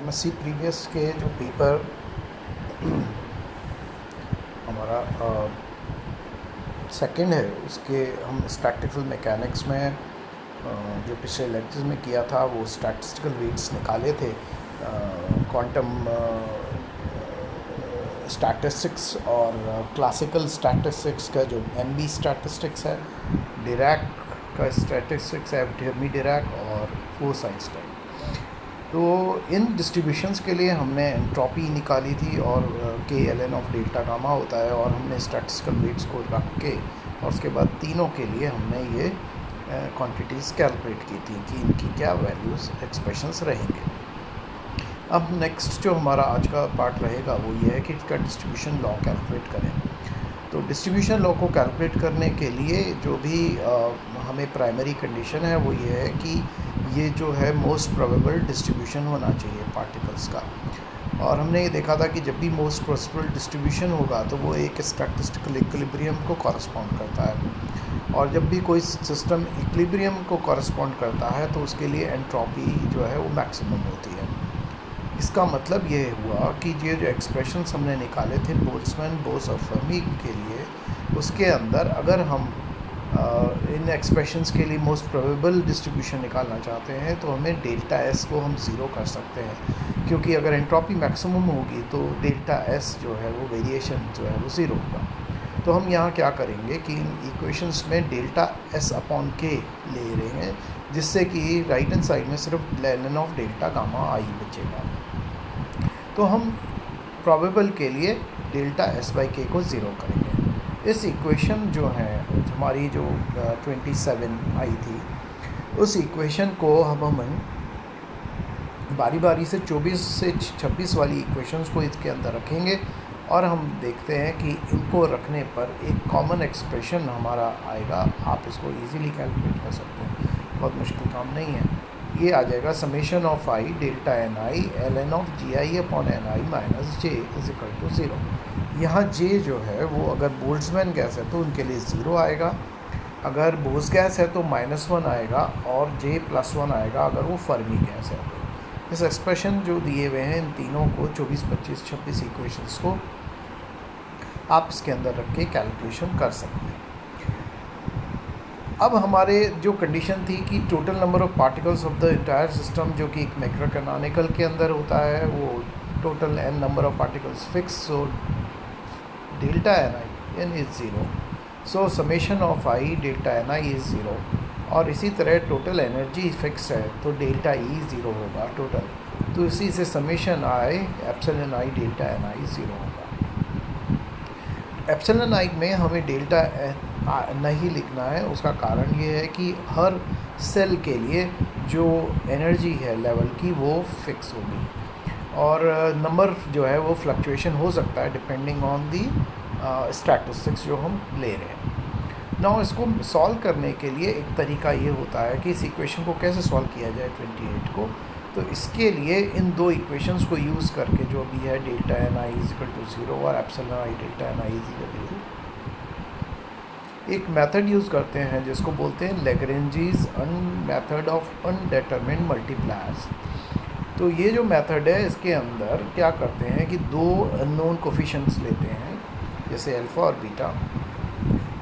MSc previous के जो paper हमारा सेकंड है उसके हम स्टैटिस्टिकल मैकेनिक्स में जो पिछले लेक्चर्स में किया था वो स्टैटिस्टिकल वेट्स निकाले थे क्वांटम स्टैटिस्टिक्स और क्लासिकल स्टैटिस्टिक्स का जो एमबी स्टैटिस्टिक्स है, डिरैक का स्टैटिस्टिक्स है, फर्मी डिरैक और फोर्स-आइंस्टाइन। तो इन डिस्ट्रीब्यूशंस के लिए हमने एंट्रोपी निकाली थी और k l N of delta gamma होता है, और हमने स्टैटिस्टिकल वेट्स को रख के और उसके बाद तीनों के लिए हमने ये क्वांटिटीज़ कैलकुलेट की थी कि इनकी क्या वैल्यूज़ एक्सप्रेशंस रहेंगे। अब नेक्स्ट जो हमारा आज का पार्ट रहेगा वो ये है कि इसका डिस्ट्रीब्यूशन लॉ कैलकुलेट करें। तो डिस्ट्रीब्यूशन लॉ को कैलकुलेट करने के लिए जो भी हमें प्राइमरी कंडीशन है वो ये है कि ये जो है मोस्ट प्रोबेबल डिस्ट्रीब्यूशन होना चाहिए पार्टिकल्स का। और हमने ये देखा था कि जब भी मोस्ट प्रोबेबल डिस्ट्रीब्यूशन होगा तो वो एक स्टैटिस्टिकल इक्विलिब्रियम को कॉरस्पॉन्ड करता है, और जब भी कोई सिस्टम इक्विलिब्रियम को कॉरस्पॉन्ड करता है तो उसके लिए एंट्रोपी जो है वो मैक्सिमम होती है। इसका मतलब ये हुआ कि ये जो एक्सप्रेशंस हमने निकाले थे बोल्ट्जमैन, बोस और फर्मी के लिए, उसके अंदर अगर हम इन एक्सप्रेशंस के लिए मोस्ट प्रोबेबल डिस्ट्रीब्यूशन निकालना चाहते हैं तो हमें डेल्टा एस को हम ज़ीरो कर सकते हैं, क्योंकि अगर एंट्रोपी मैक्सिमम होगी तो डेल्टा एस जो है वो वेरिएशन जो है वो ज़ीरो होगा। तो हम यहाँ क्या करेंगे कि इन इक्वेशंस में डेल्टा एस अपॉन के ले रहे हैं, जिससे कि राइट हैंड साइड में सिर्फ ln ऑफ डेल्टा गामा आई बचेगा। तो हम प्रोबेबल के लिए डेल्टा एस बाई के को ज़ीरो करेंगे। इस इक्वेशन जो है हमारी जो 27 आई थी, उस इक्वेशन को हम बारी बारी से 24 से 26 वाली इक्वेशंस को इसके अंदर रखेंगे, और हम देखते हैं कि इनको रखने पर एक कॉमन एक्सप्रेशन हमारा आएगा। आप इसको इजीली कैलकुलेट कर सकते हैं, बहुत मुश्किल काम नहीं है। ये आ जाएगा summation of i delta N I L N of ji I upon N I minus j is equal to zero. यहाँ जे जो है वो अगर बोल्ट्जमैन गैस है तो उनके लिए ज़ीरो आएगा, अगर बोस गैस है तो -1 आएगा, और जे +1 आएगा अगर वो फर्मी गैस है। इस एक्सप्रेशन जो दिए हुए हैं इन तीनों को 24, 25, 26 इक्वेशंस को आप इसके अंदर रख के कैलकुलेशन कर सकते हैं। अब हमारे जो कंडीशन थी कि total number of particles of the entire system, जो कि एक मैक्रोकैनोनिकल के अंदर होता है, वो total n number of particles fix, so delta N i n is zero, so summation of i delta N I is zero. और इसी तरह टोटल एनर्जी फिक्स है तो डेल्टा ई ज़ीरो होगा टोटल, तो इसी से summation i epsilon I delta N i zero होगा। एप्सिलॉन आई में हमें डेल्टा नहीं लिखना है, उसका कारण ये है कि हर सेल के लिए जो एनर्जी है लेवल की वो फिक्स होगी, और नंबर जो है वो फ्लक्चुएशन हो सकता है डिपेंडिंग ऑन दी स्टैटिस्टिक्स जो हम ले रहे हैं। नाउ इसको सॉल्व करने के लिए एक तरीका ये होता है कि इस इक्वेशन को कैसे सॉल्व किया जाए 28 को। तो इसके लिए इन दो इक्वेशंस को यूज़ करके जो भी है delta N I is equal to zero और epsilon I delta N I is equal to, एक मेथड यूज़ करते हैं जिसको बोलते हैं Lagrange's method of undetermined multipliers. तो ये जो मेथड है इसके अंदर क्या करते हैं कि दो अननोन कोफिशिएंट्स लेते हैं, जैसे अल्फ़ा और बीटा।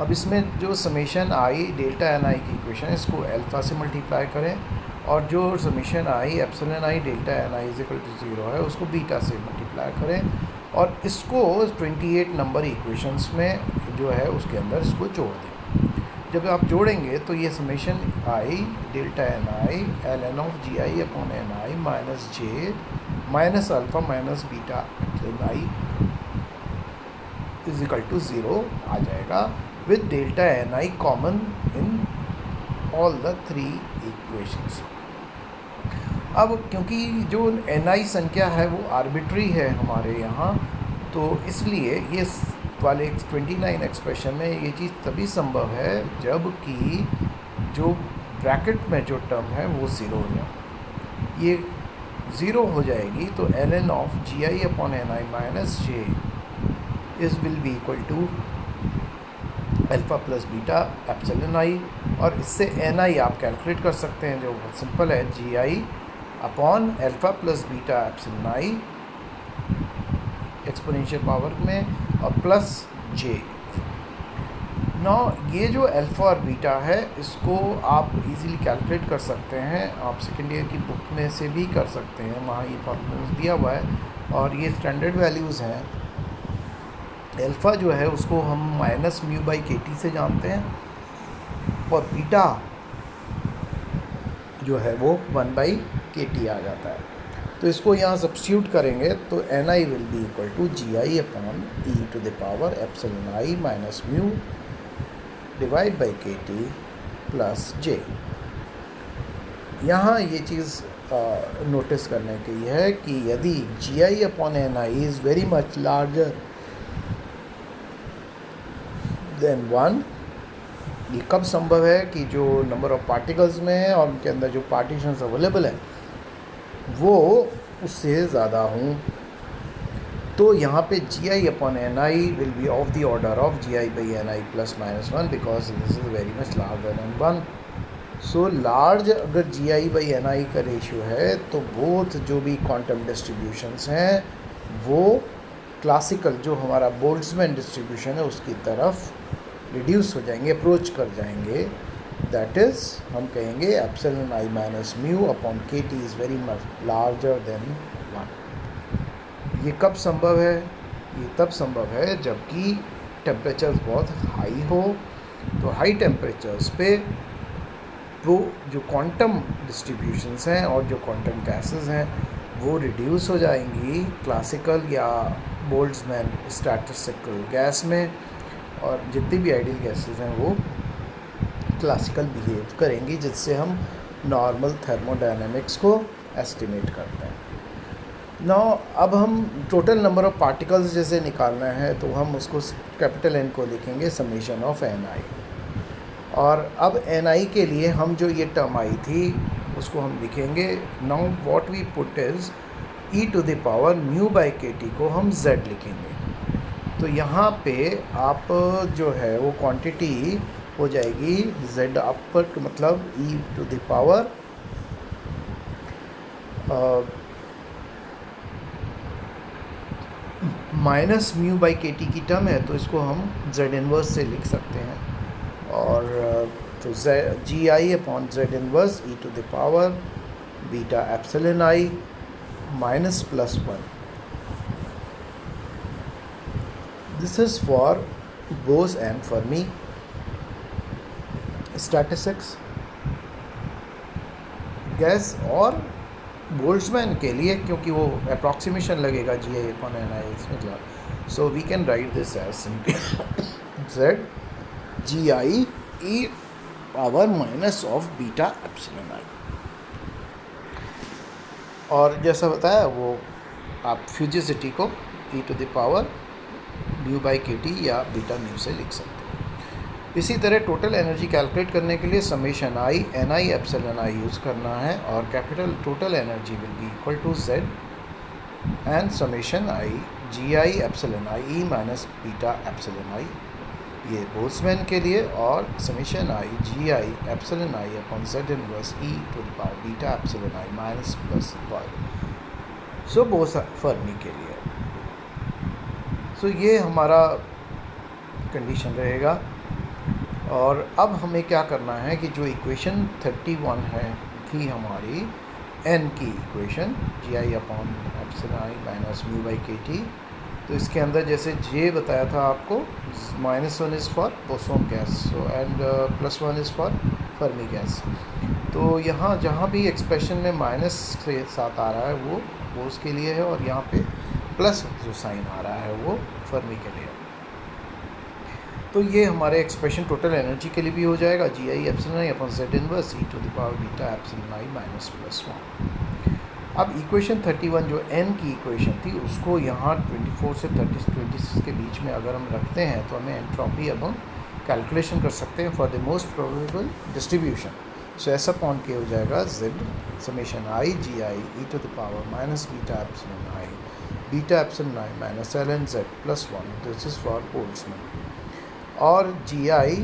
अब इसमें जो समेशन आई डेल्टा एन आई की इक्वेशन है इसको अल्फ़ा से मल्टीप्लाई करें, और जो summation i epsilon I delta N I is equal to zero है उसको बीटा से मल्टीप्लाई करें, और इसको 28 नंबर इक्वेशंस में जो है उसके अंदर इसको जोड़ दें। जब आप जोड़ेंगे तो ये summation I delta N I L N of ji I upon N I minus J minus alpha minus beta epsilon I is equal to zero आ जाएगा, with delta N I common in all the 3 equations. अब क्योंकि जो N आई संख्या है वो arbitrary है हमारे यहाँ, तो इसलिए ये वाले 29 एक्सप्रेशन में ये चीज़ तभी संभव है जब कि जो ब्रैकेट में जो टर्म है वो ज़ीरो हो जाए। ये ज़ीरो हो जाएगी तो L N of ji I upon N I minus J is will be equal to alpha plus beta epsilon I, और इससे एन आई आप कैलकुलेट कर सकते हैं जो बहुत सिंपल है, G I upon alpha plus beta epsilon I exponential power में और प्लस जे। नौ ये जो अल्फ़ा और बीटा है इसको आप इजीली कैलकुलेट कर सकते हैं, आप सेकेंड ईयर की बुक में से भी कर सकते हैं, वहाँ ये फॉर्मूला दिया हुआ है और ये स्टैंडर्ड वैल्यूज़ हैं। अल्फ़ा जो है उसको हम माइनस म्यू बाई के टी से जानते हैं और बीटा जो है वो 1 बाई के टी आ जाता है। तो इसको यहाँ सब्स्टिट्यूट करेंगे तो N I will be equal to G I upon E to the power epsilon I minus mu divide by के टी प्लस जे। यहाँ ये चीज़ नोटिस करने की है कि यदि G I upon N I is very much larger than 1, ये कब संभव है कि जो नंबर ऑफ पार्टिकल्स में है और उनके अंदर जो पार्टीशंस अवेलेबल हैं वो उससे ज़्यादा हों। तो यहाँ पे G I upon N I will be of the order of ji I by N I plus minus 1 because this is very much larger than 1। So large अगर जी आई बाई एन आई का ratio है तो both जो भी quantum distributions हैं वो classical जो हमारा बोल्ट्जमैन डिस्ट्रीब्यूशन है उसकी तरफ रिड्यूस हो जाएंगे, अप्रोच कर जाएंगे। दैट इज़ हम कहेंगे epsilon i minus mu upon k T is very much larger than 1। ये कब संभव है? ये तब संभव है जबकि टेम्परेचर्स बहुत हाई हो। तो हाई टेम्परेचर्स पे वो जो क्वांटम डिस्ट्रीब्यूशंस हैं और जो क्वांटम गैसेस हैं वो रिड्यूस हो जाएंगी क्लासिकल या बोल्ट्जमैन स्टैटिस्टिकल गैस में, और जितनी भी आइडियल गैसेस हैं वो क्लासिकल बिहेव करेंगी, जिससे हम नॉर्मल थर्मोडायनेमिक्स को एस्टिमेट करते हैं। नाउ अब हम टोटल नंबर ऑफ पार्टिकल्स जैसे निकालना है तो हम उसको कैपिटल एन को लिखेंगे समेशन ऑफ एन आई, और अब एन आई के लिए हम जो ये टर्म आई थी उसको हम लिखेंगे। Now what we put is e to the power mu by के टी को हम जेड लिखेंगे। तो यहाँ पे आप जो है वो क्वांटिटी हो जाएगी जेड अपर मतलब E to the power minus mu by के टी की टर्म है तो इसको हम जेड इन्वर्स से लिख सकते हैं, और तो G I upon Z inverse E to the power beta epsilon I minus plus 1। This is for Bose and Fermi statistics gas, और बोल्ट्जमैन के लिए क्योंकि वो अप्रॉक्सीमेशन लगेगा जी आई अपॉन एन आई इसमें, so we can write this as simply Z G I E power minus of beta epsilon I. और जैसा बताया वो आप फ्यूजिसिटी को E to the power mu by के टी या बीटा म्यू से लिख सकते हैं। इसी तरह टोटल एनर्जी कैलकुलेट करने के लिए summation I N I epsilon I use करना है, और capital total energy will be equal to Z and summation I ji I epsilon I E minus beta epsilon I, ये बोल्ट्जमैन के लिए, और summation I ji I epsilon I upon Z inverse E to the power beta epsilon I minus plus 1, so Bose Fermi के लिए। सो ये हमारा condition रहेगा। और अब हमें क्या करना है कि जो इक्वेशन 31 है थी हमारी एन की equation g I upon epsilon I minus mu by के टी, तो इसके अंदर जैसे जे बताया था आपको -1 is for boson gas so and +1 is for Fermi gas. तो यहाँ जहाँ भी एक्सप्रेशन में माइनस से साथ आ रहा है वो बोस के लिए है, और यहाँ पे प्लस जो साइन आ रहा है वो फर्मी के लिए। तो ये हमारे एक्सप्रेशन टोटल एनर्जी के लिए भी हो जाएगा G I epsilon I upon Z inverse E to the power beta epsilon I minus plus 1। अब इक्वेशन 31 जो n की इक्वेशन थी उसको यहाँ 24 से 26 के बीच में अगर हम रखते हैं तो हमें एंट्रोपी अब हम कैलकुलेशन कर सकते हैं for the most probable distribution. So s upon k हो जाएगा z summation I ji I e to the power minus beta epsilon I minus l n z plus 1, this is for Boltzmann, और g i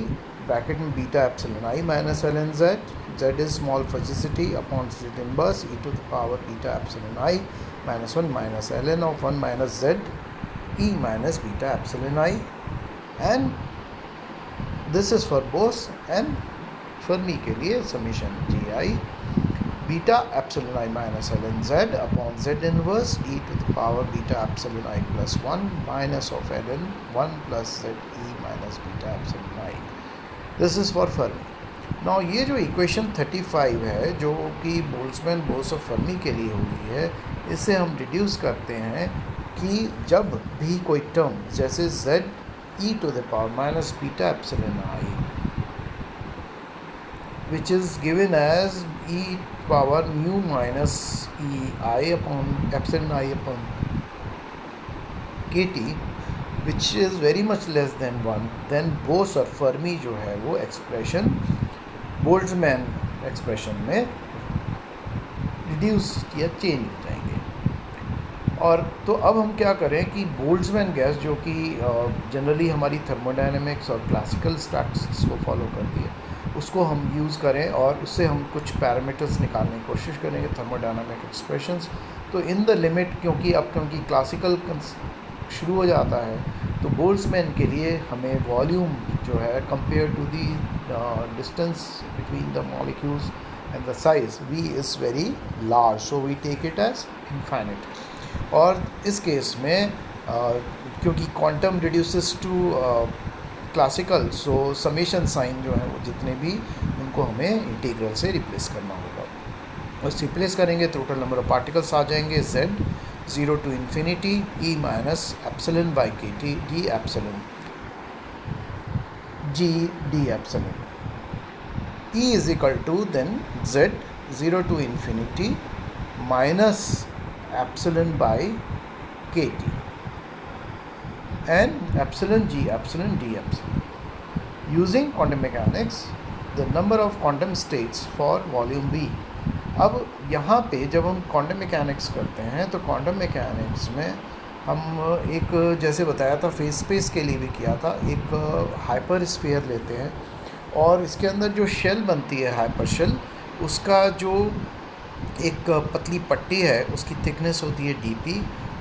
bracket में beta epsilon I minus l n z Z is small physicity upon Z inverse e to the power beta epsilon I minus 1 minus ln of 1 minus Z e minus beta epsilon I, and this is for Bose and Fermi के लिए summation gi beta epsilon I minus ln Z upon Z inverse e to the power beta epsilon I plus 1 minus of ln 1 plus Z e minus beta epsilon I. This is for Fermi. Now ये जो equation 35 है जो कि Boltzmann Bose और Fermi के लिए हुई है, इससे हम डिड्यूस करते हैं कि जब भी कोई टर्म जैसे z e to the power minus beta epsilon i which is given as e power mu minus e i upon epsilon I upon k t which is very much less than 1, then Bose और Fermi जो है वो expression Boltzmann expression में reduce या change हो जाएंगे। और तो अब हम क्या करें कि बोल्ट्जमैन गैस जो कि जनरली हमारी थर्मोडायनेमिक्स और क्लासिकल स्टैटिस्टिक्स को फॉलो करती है, उसको हम यूज़ करें और उससे हम कुछ पैरामीटर्स निकालने की कोशिश करेंगे थर्मोडायनामिक एक्सप्रेशंस। तो इन द लिमिट क्योंकि क्लासिकल शुरू हो जाता है, तो बोल्ट्जमैन के लिए हमें वॉल्यूम जो है compare to the distance between the molecules and the size v is very large, so we take it as infinite. और इस केस में क्योंकि quantum reduces to classical, so summation sign जो है वो जितने भी उनको हमें इंटीग्रल से रिप्लेस करना होगा। बस रिप्लेस करेंगे टोटल नंबर ऑफ पार्टिकल्स आ जाएंगे z 0 to infinity e minus epsilon by kt d epsilon g d epsilon e is equal to then z 0 to infinity minus epsilon by kt and epsilon g epsilon d epsilon. Using quantum mechanics, the number of quantum states for volume V. अब यहाँ पे जब हम quantum mechanics करते हैं तो quantum mechanics में हम एक जैसे बताया था फेज स्पेस के लिए भी किया था, एक हाइपर स्फीयर लेते हैं और इसके अंदर जो शेल बनती है हाइपर शेल, उसका जो एक पतली पट्टी है उसकी थिकनेस होती है dp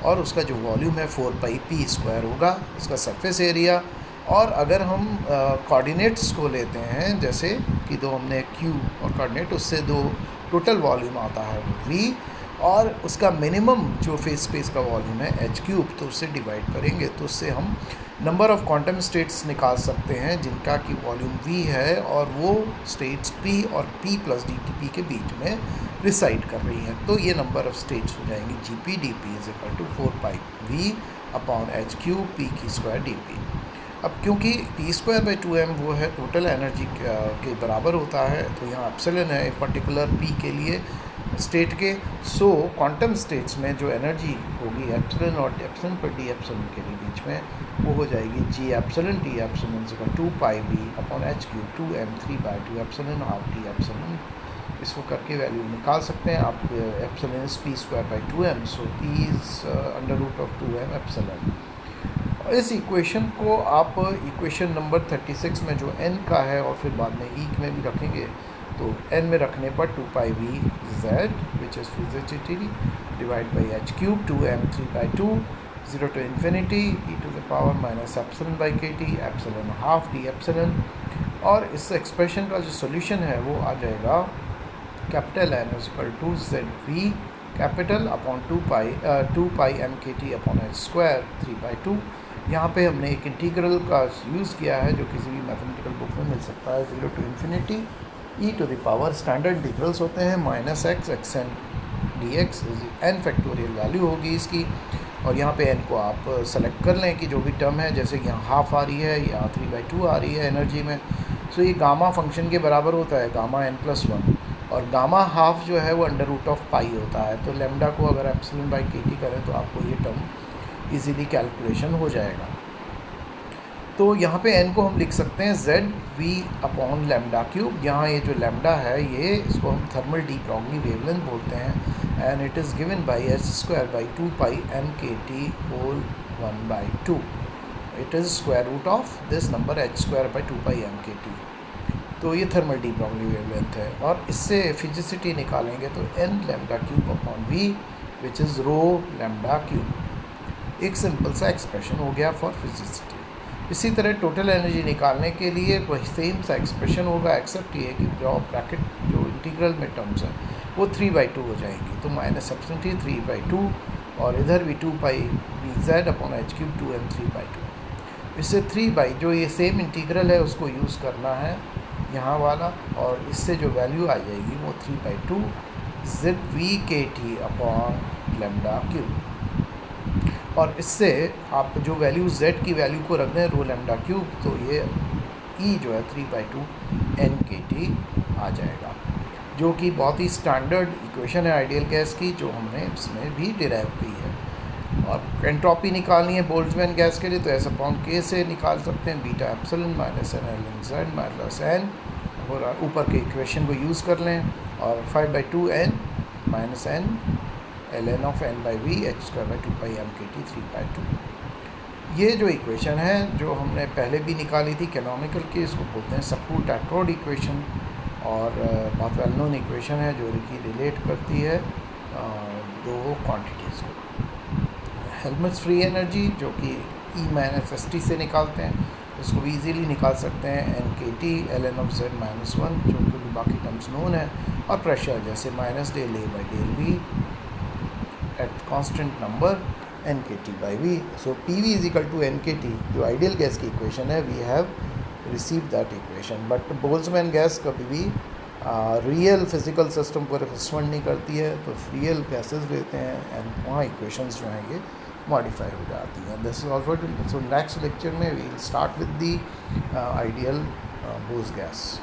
और उसका जो वॉल्यूम है 4πp² होगा उसका सरफेस एरिया। और अगर हम कोऑर्डिनेट्स को लेते हैं जैसे कि दो हमने q और कोऑर्डिनेट, उससे दो टोटल वॉल्यूम आता है v और उसका मिनिमम जो फेज स्पेस का वॉल्यूम है h3, तो उससे डिवाइड करेंगे तो उससे हम नंबर ऑफ़ क्वांटम स्टेट्स निकाल सकते हैं जिनका कि वॉल्यूम v है और वो स्टेट्स p और p प्लस dtp के बीच में रिसाइड कर रही हैं। तो ये नंबर ऑफ़ स्टेट्स हो जाएंगी gp dp is equal to 4πv upon h3 p² dp। अब क्योंकि p²/2m वो है टोटल एनर्जी के बराबर होता है, तो यहाँ एप्सिलॉन है एक पर्टिकुलर p के लिए स्टेट के, सो क्वांटम स्टेट्स में जो एनर्जी होगी एप्सिलॉन और एप्सिलॉन पर डी एप्सिलॉन के लिए बीच में वो हो जाएगी g epsilon d epsilon equal 2πv upon h3 2m3/2 epsilon half d epsilon. इसको करके वैल्यू निकाल सकते हैं आप। Epsilon is p²/2m, so p is √2m epsilon. इस इक्वेशन को आप इक्वेशन नंबर 36 में जो n का है और फिर बाद में e में भी रखेंगे, तो n में रखने पर 2πvz which is fugacity divide by h3 2m3/2 0 to infinity e to the power minus epsilon by kt epsilon half d epsilon. और इस एक्सप्रेशन का जो सोल्यूशन है वो आ जाएगा capital N is equal to zv capital upon 2π upon h² 3/2। यहाँ पे हमने एक इंटीग्रल का यूज़ किया है जो किसी भी मैथमेटिकल बुक में मिल सकता है। 0 to infinity e to the power standard integrals होते हैं minus x xn dx n factorial value होगी इसकी। और यहाँ पे n को आप सेलेक्ट कर लें कि जो भी टर्म है, जैसे कि यहाँ हाफ आ रही है या 3/2 आ रही है एनर्जी में, सो ये गामा फंक्शन के बराबर होता है गामा n+1 और गामा हाफ जो है वो √π होता है। तो लेमडा को अगर एप्सिलॉन बाई kt करें तो आपको ये टर्म इजीली कैलकुलेशन हो जाएगा। तो यहाँ पे n को हम लिख सकते हैं zv अपॉन λ³। यहाँ ये जो लैम्डा है ये इसको हम थर्मल डी ब्रॉगली वेवलेंथ बोलते हैं and it is given by h²/2πmkt whole 1/2। It is square root of this number h²/2πmkt। तो ये थर्मल डी ब्रॉगली वेवलेंथ है। और इससे फिजिसिटी निकालेंगे तो n lambda cube upon v which is rho lambda cube. एक सिंपल सा एक्सप्रेशन हो गया फॉर फिजिसिटी। इसी तरह टोटल एनर्जी निकालने के लिए वही सेम सा एक्सप्रेशन होगा, एक्सेप्ट ये कि जो ब्रैकेट जो इंटीग्रल में टर्म्स हैं वो 3/2 हो जाएंगी, तो माइनस एप्सिलॉन t 3/2 और इधर भी 2 pi V Z upon H cube 2m 3/2। इससे 3 जो ये सेम इंटीग्रल है उसको यूज़ करना है यहाँ वाला, और इससे जो वैल्यू आ जाएगी वो 3/2 जेड वी के टी अपॉन लैम्डा क्यूब। और इससे आप जो वैल्यू z की वैल्यू को रख दें रो लैम्डा क्यूब, तो ये e जो है 3/2 n के टी आ जाएगा, जो कि बहुत ही स्टैंडर्ड इक्वेशन है आइडियल गैस की, जो हमने इसमें भी डिराइव की है। और एंट्रोपी निकालनी है बोल्ट्जमैन गैस के लिए तो s अपॉन k से निकाल सकते हैं, beta epsilon minus n ln z minus n, और ऊपर के इक्वेशन को यूज़ कर लें, और 5/2 n minus n ln of n by v h square by 2 pi m k t 3/2। ये जो इक्वेशन है जो हमने पहले भी निकाली थी कैनोनिकल की, इसको बोलते हैं सप्रू-टैट्रोड इक्वेशन, और बहुत वेल नोन इक्वेशन है जो कि रिलेट करती है दो क्वांटिटीज़ को। हेल्महोल्ट्ज़ फ्री एनर्जी जो कि E माइनस एस टी से निकालते हैं, इसको भी इजीली निकाल सकते हैं एन के T ln of z minus 1, जो कि बाकी टर्म्स नोन है, और प्रेशर जैसे minus del a by del v at constant number nkt by v. So PV is equal to nkt, जो आइडियल गैस की इक्वेशन है, we have receive that equation. But Boltzmann gas कभी भी real physical system को respond नहीं करती है, तो रियल गैसेस लेते हैं एंड वहाँ इक्वेशंस जो हैं ये मॉडिफाई हो जाती हैं। This is also, so next lecture में we will start with the ideal Boltzmann gas.